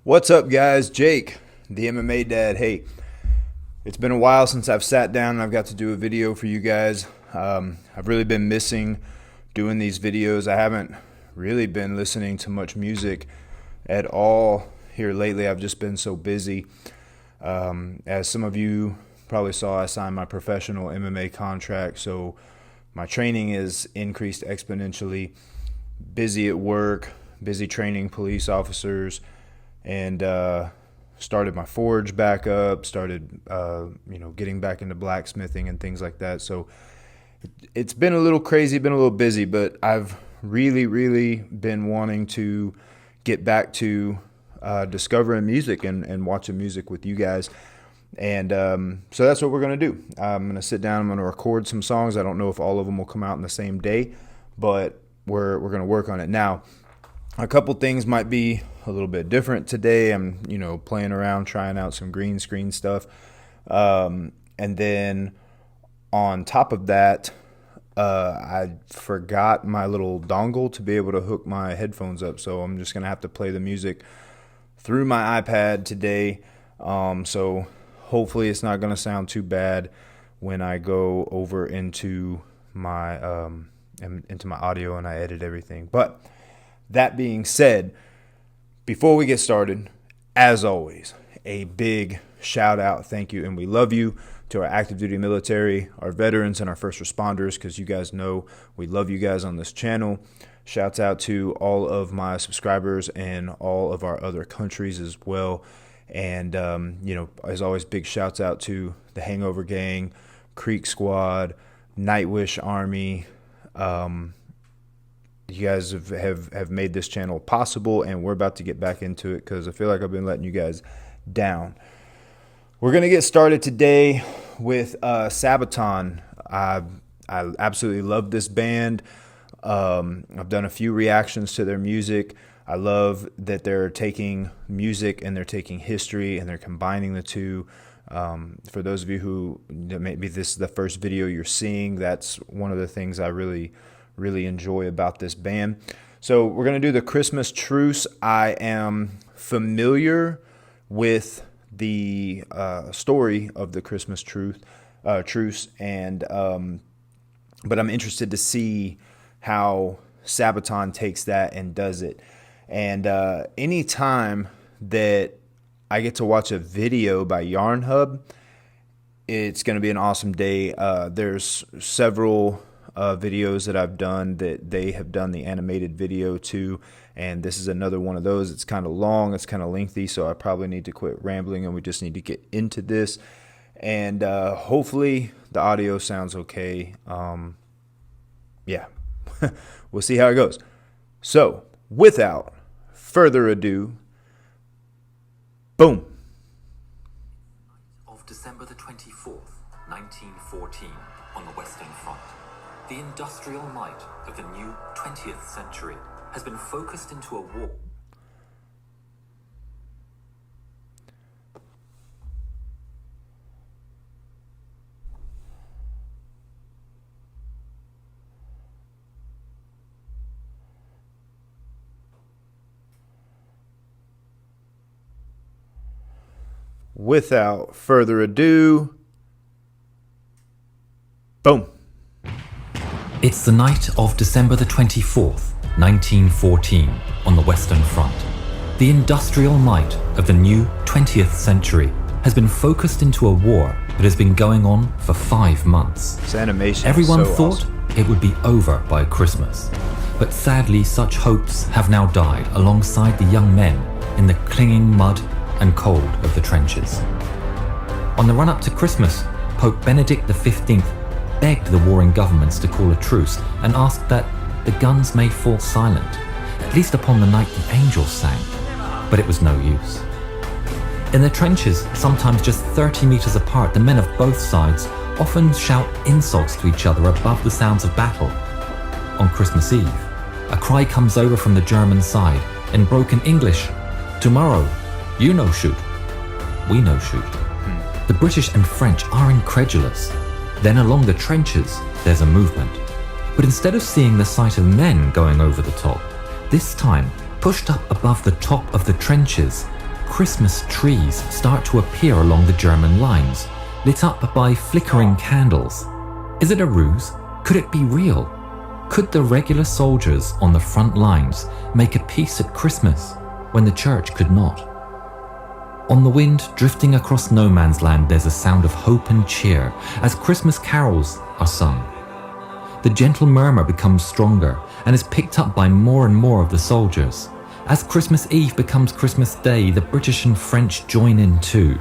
What's up, guys? Jake, the MMA dad. Hey, it's been a while since I've sat down and I've got to do a video for you guys. I've really been missing doing these videos. I haven't really been listening to much music at all here lately. I've just been so busy. As some of you probably saw, I signed my professional MMA contract, so my training is increased exponentially. Busy at work, busy training police officers, and started my forge back up, started getting back into blacksmithing and things like that. So it's been a little crazy, been a little busy, but I've really been wanting to get back to discovering music and watching music with you guys. And so that's what we're going to do. I'm going to sit down, I'm going to record some songs. I don't know if all of them will come out in the same day, but we're going to work on it. Now, a couple things might be a little bit different today. I'm, playing around, trying out some green screen stuff. And then on top of that, I forgot my little dongle to be able to hook my headphones up. So I'm just going to have to play the music through my iPad today. So hopefully it's not going to sound too bad when I go over into my audio and I edit everything. But that being said, before we get started, as always, a big shout out, thank you, and we love you to our active duty military, our veterans, and our first responders, because you guys know we love you guys on this channel. Shouts out to all of my subscribers and all of our other countries as well. And, as always, big shouts out to the Hangover Gang, Creek Squad, Nightwish Army. You guys have made this channel possible, and we're about to get back into it because I feel like I've been letting you guys down. We're going to get started today with SABATON. I absolutely love this band. I've done a few reactions to their music. I love that they're taking music and they're taking history and they're combining the two. For those of you who maybe this is the first video you're seeing, that's one of the things I really enjoy about this band. So we're going to do the Christmas Truce. I am familiar with the story of the Christmas Truce, and but I'm interested to see how SABATON takes that and does it. And anytime that I get to watch a video by Yarn Hub, it's going to be an awesome day. There's several videos that I've done that they have done the animated video too, and this is another one of those. It's kind of long, it's kind of lengthy, so I probably need to quit rambling and we just need to get into this. And hopefully the audio sounds okay. Yeah, we'll see how it goes. So without further ado, boom. Of December the 24th, 1914, on the Western Front, the industrial might of the new 20th century has been focused into a war. Without further ado, boom. It's the night of December the 24th, 1914, on the Western Front. The industrial might of the new 20th century has been focused into a war that has been going on for 5 months. This animation Everyone is so thought awesome. It would be over by Christmas. But sadly, such hopes have now died alongside the young men in the clinging mud and cold of the trenches. On the run-up to Christmas, Pope Benedict XV begged the warring governments to call a truce and asked that the guns may fall silent, at least upon the night the angels sang. But it was no use. In the trenches, sometimes just 30 meters apart, the men of both sides often shout insults to each other above the sounds of battle. On Christmas Eve, a cry comes over from the German side in broken English. Tomorrow, you no shoot, we no shoot. The British and French are incredulous. Then along the trenches, there's a movement. But instead of seeing the sight of men going over the top, this time, pushed up above the top of the trenches, Christmas trees start to appear along the German lines, lit up by flickering candles. Is it a ruse? Could it be real? Could the regular soldiers on the front lines make a peace at Christmas when the church could not? On the wind, drifting across no man's land, there's a sound of hope and cheer as Christmas carols are sung. The gentle murmur becomes stronger and is picked up by more and more of the soldiers. As Christmas Eve becomes Christmas Day, the British and French join in too.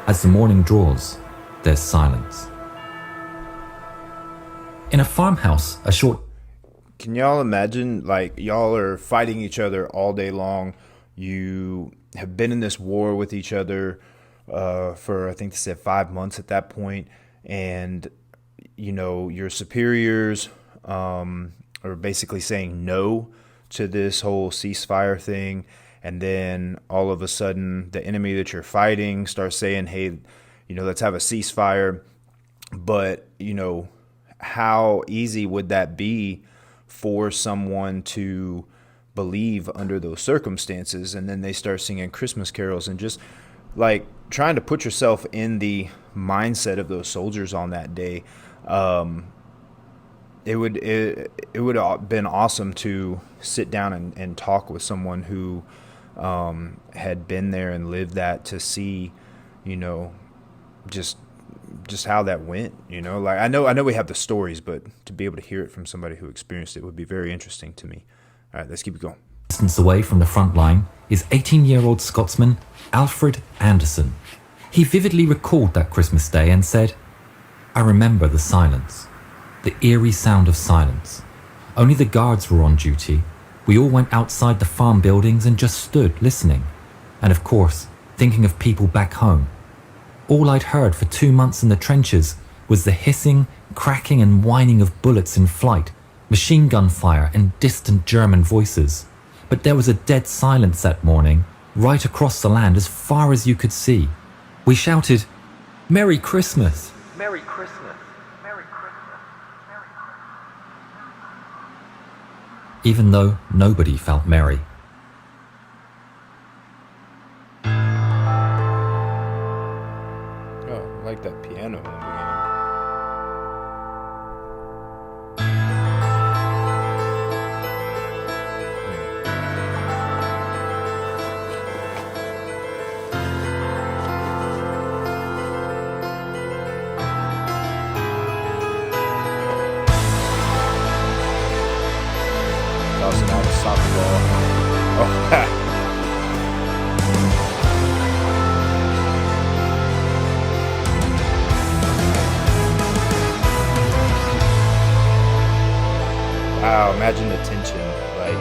As the morning draws, there's silence. In a farmhouse, a short... Can y'all imagine, like, y'all are fighting each other all day long. You have been in this war with each other for, I think they said 5 months at that point. And, you know, your superiors are basically saying no to this whole ceasefire thing. And then all of a sudden, the enemy that you're fighting starts saying, hey, you know, let's have a ceasefire. But, you know, how easy would that be for someone to believe under those circumstances? And then they start singing Christmas carols and just like trying to put yourself in the mindset of those soldiers on that day. It would have been awesome to sit down and talk with someone who had been there and lived that, to see, you know, just how that went, you know. Like I know we have the stories, but to be able to hear it from somebody who experienced it would be very interesting to me. All right, let's keep it going. Distance away from the front line is 18-year-old Scotsman Alfred Anderson. He vividly recalled that Christmas Day and said, "I remember the silence, the eerie sound of silence. Only the guards were on duty. We all went outside the farm buildings and just stood listening. And of course, thinking of people back home. All I'd heard for 2 months in the trenches was the hissing, cracking and whining of bullets in flight, machine gun fire and distant German voices. But there was a dead silence that morning, right across the land as far as you could see. We shouted, 'Merry Christmas! Merry Christmas! Merry Christmas! Merry Christmas!' Even though nobody felt merry. I like that piano in the beginning. Tossing out a soccer ball. Oh, ha. Wow, imagine the tension. Like,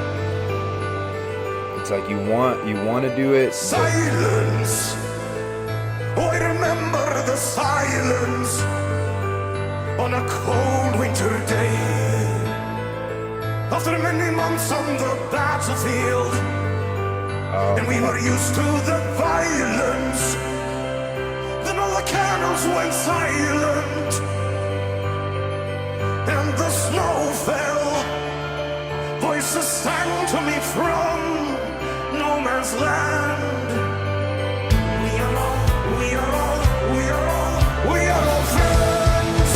it's like you want to do it. Silence. Oh, I remember the silence on a cold winter day. After many months on the battlefield, and we were used to the violence. Then all the candles went silent, and the snow fell. Voices sang to me from no man's land. We are all friends.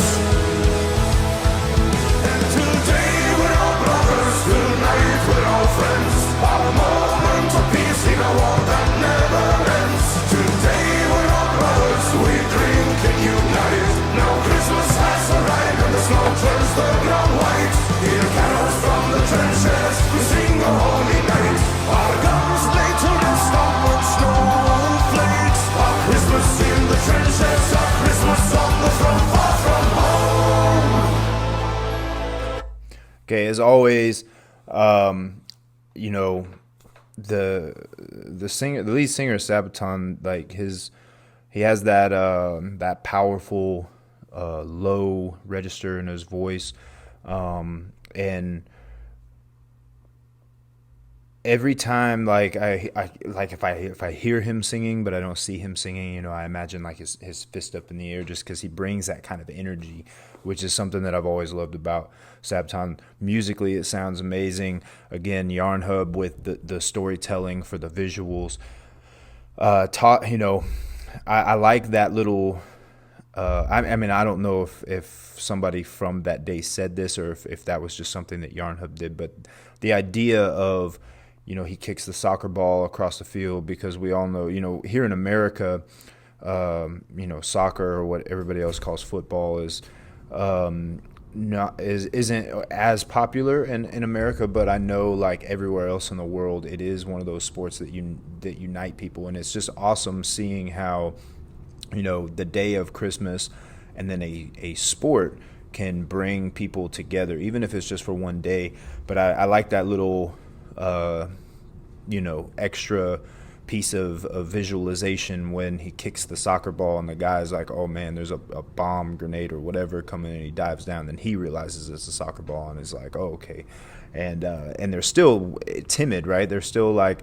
And today we're all brothers, tonight we're all friends. Our moment of peace in a war that never ends. Today we're all brothers, we drink and unite. Now Christmas has arrived and the snow turns the ground white. Hear carols from the trenches, we sing a holy night. Our guns lay to rest on snowflakes. Our Christmas in the trenches, our Christmas on the front, far from home. Okay, as always, you know, the lead singer of SABATON, like he has that that powerful low register in his voice, and every time, like I like if I hear him singing, but I don't see him singing, you know, I imagine like his fist up in the air, just because he brings that kind of energy, which is something that I've always loved about SABATON. Musically, it sounds amazing. Again, Yarn Hub with the storytelling for the visuals. taught, I like that little, I mean, I don't know if somebody from that day said this, or if that was just something that Yarn Hub did, but the idea of, he kicks the soccer ball across the field, because we all know, here in America, soccer, or what everybody else calls football, isn't as popular in America, but I know, like, everywhere else in the world, it is one of those sports that unite people. And it's just awesome seeing how, the day of Christmas and then a sport can bring people together, even if it's just for one day. But I like that little extra piece of visualization when he kicks the soccer ball and the guy's like, oh man, there's a bomb, grenade, or whatever coming, and he dives down. Then he realizes it's a soccer ball and is like, oh, okay. And they're still timid, right? They're still like,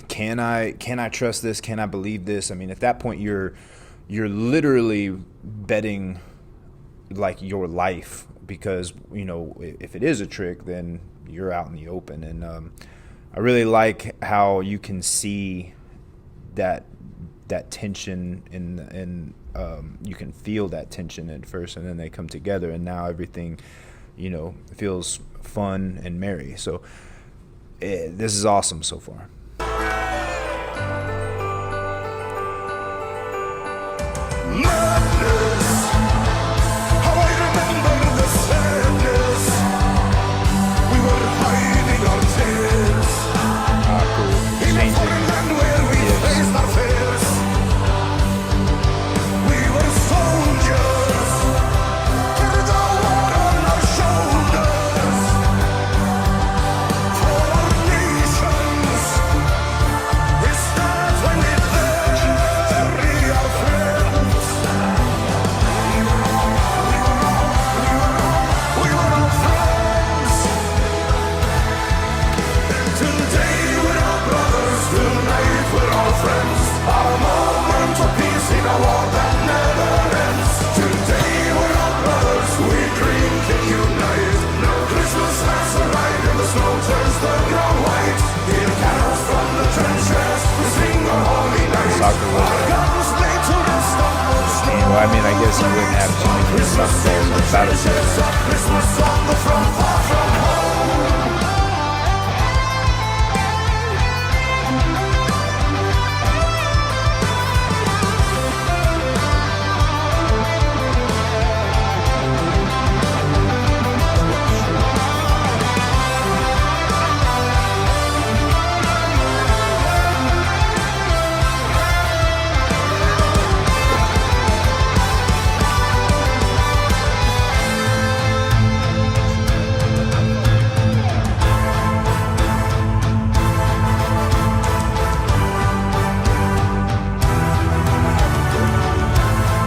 can I trust this? Can I believe this? I mean, at that point, you're literally betting, like, your life, because if it is a trick, then you're out in the open. And I really like how you can see that tension, and you can feel that tension at first, and then they come together, and now everything feels fun and merry. So this is awesome so far. Madness, how I remember the sadness. We were hiding our tears Cool. in a Changing. foreign land where we faced our fears. We were soldiers, carried the war on our shoulders for our nations. We start when we bury our friends. We were all friends. Today we're all brothers, tonight we're all friends. Our moment of peace in a war that never ends. Today we're all brothers, we drink and unite. Now Christmas has arrived and the snow turns the ground white. Hear carols from the trenches, we sing a holy night. Soccer was Our guns lay to rest on our snow. Well, I mean, I guess you wouldn't have too many soccer balls on battlefield. Christmas on the front, far from home.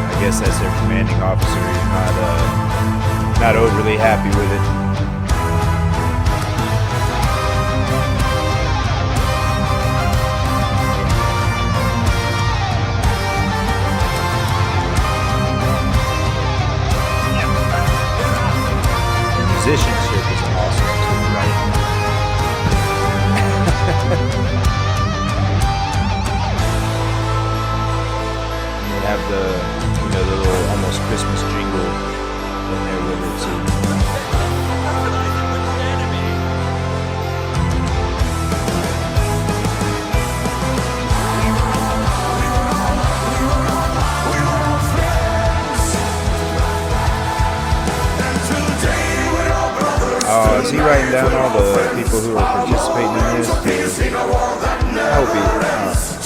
I guess that's their commanding officer. He's not overly happy with it. Musicianship is awesome too, right? And they have the little almost Christmas jingle in there with it too. Oh, is he writing down all the people who are participating in this? I hope he.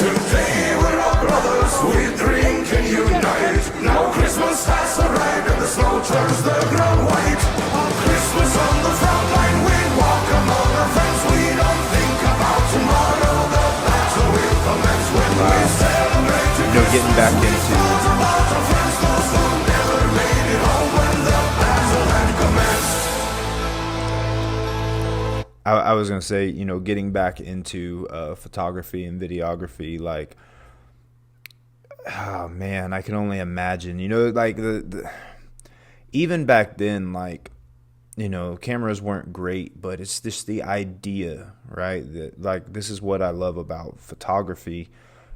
Today we're all brothers, we drink and unite. Now Christmas has arrived and the snow turns the ground white. On Christmas on the front line we walk among our friends. We don't think about tomorrow. The battle will commence when we celebrate. Getting back into. About our friends, those who never made it home when the battle had commenced. I was gonna say, getting back into photography and videography, like, oh man, I can only imagine. Like the even back then, like, cameras weren't great, but it's just the idea, right? That, like, this is what I love about photography,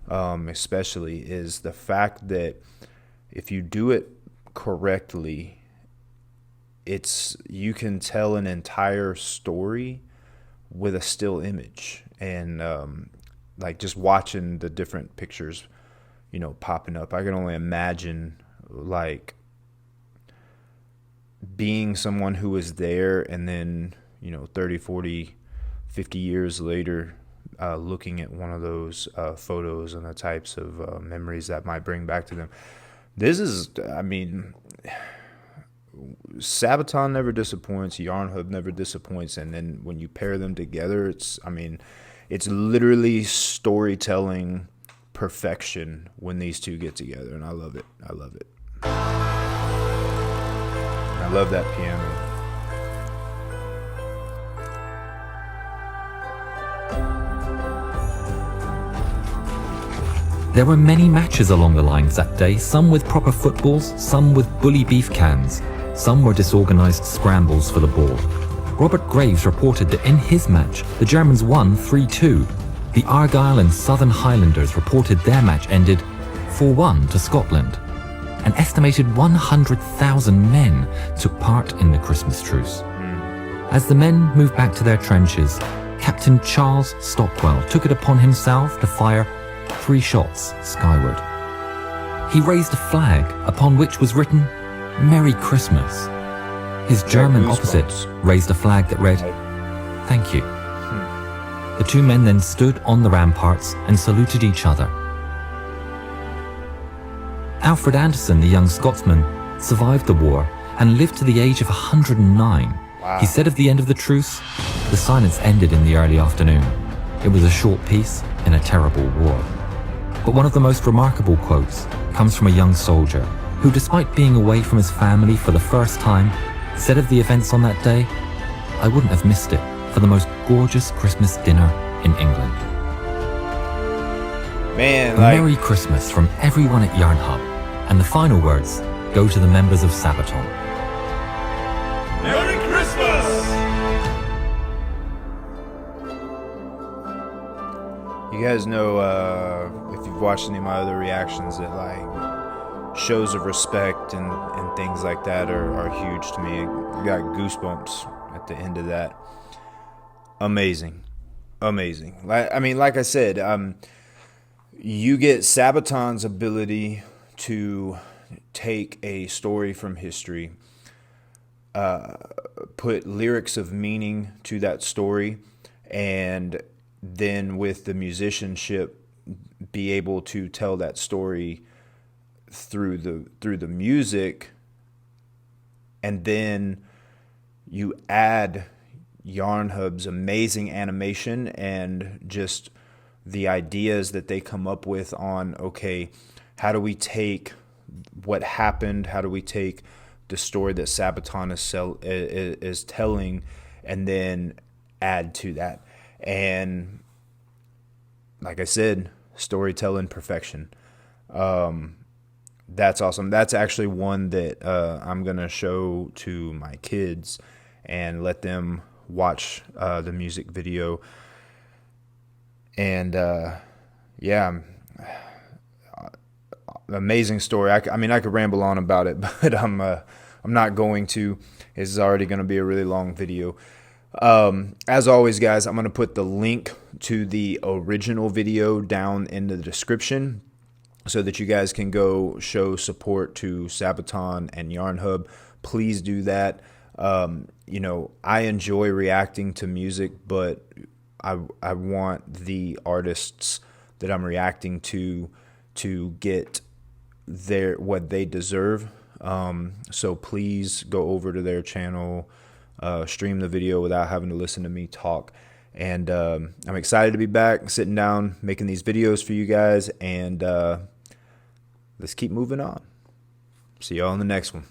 especially, is the fact that if you do it correctly, you can tell an entire story with a still image. And like, just watching the different pictures, popping up, I can only imagine, like, being someone who was there, and then 30, 40, 50 years later, looking at one of those photos and the types of memories that might bring back to them. This is, Sabaton never disappoints, Yarn Hub never disappoints, and then when you pair them together, it's literally storytelling perfection when these two get together, and I love it. I love that piano. There were many matches along the lines that day, some with proper footballs, some with bully beef cans, some were disorganized scrambles for the ball. Robert Graves reported that in his match, the Germans won 3-2. The Argyll and Southern Highlanders reported their match ended 4-1 to Scotland. An estimated 100,000 men took part in the Christmas truce. As the men moved back to their trenches, Captain Charles Stockwell took it upon himself to fire 3 shots skyward. He raised a flag upon which was written, "Merry Christmas." His German opposite raised a flag that read, "Thank you." The two men then stood on the ramparts and saluted each other. Alfred Anderson, the young Scotsman, survived the war and lived to the age of 109. Wow. He said of the end of the truce, "The silence ended in the early afternoon. It was a short peace in a terrible war." But one of the most remarkable quotes comes from a young soldier who, despite being away from his family for the first time, said of the events on that day, "I wouldn't have missed it for the most gorgeous Christmas dinner in England." Man, a Merry Christmas from everyone at Yarn Hub, and the final words go to the members of Sabaton. Merry Christmas! You guys know, if you've watched any of my other reactions, that like shows of respect and things like that are huge to me. I got goosebumps at the end of that. Amazing. Like I said, you get Sabaton's ability to take a story from history, put lyrics of meaning to that story, and then with the musicianship be able to tell that story through the music, and then you add Yarn Hub's amazing animation and just the ideas that they come up with on, okay, how do we take what happened, how do we take the story that Sabaton is telling, and then add to that. And like I said, storytelling perfection. That's awesome. That's actually one that I'm going to show to my kids and let them watch the music video. And yeah, amazing story. I could ramble on about it, but I'm not going to. This is already going to be a really long video. As always, guys, I'm going to put the link to the original video down in the description so that you guys can go show support to Sabaton and Yarn Hub. Please do that. I enjoy reacting to music, but I want the artists that I'm reacting to get what they deserve. So please go over to their channel, stream the video without having to listen to me talk. And I'm excited to be back, sitting down, making these videos for you guys, and let's keep moving on. See y'all in the next one.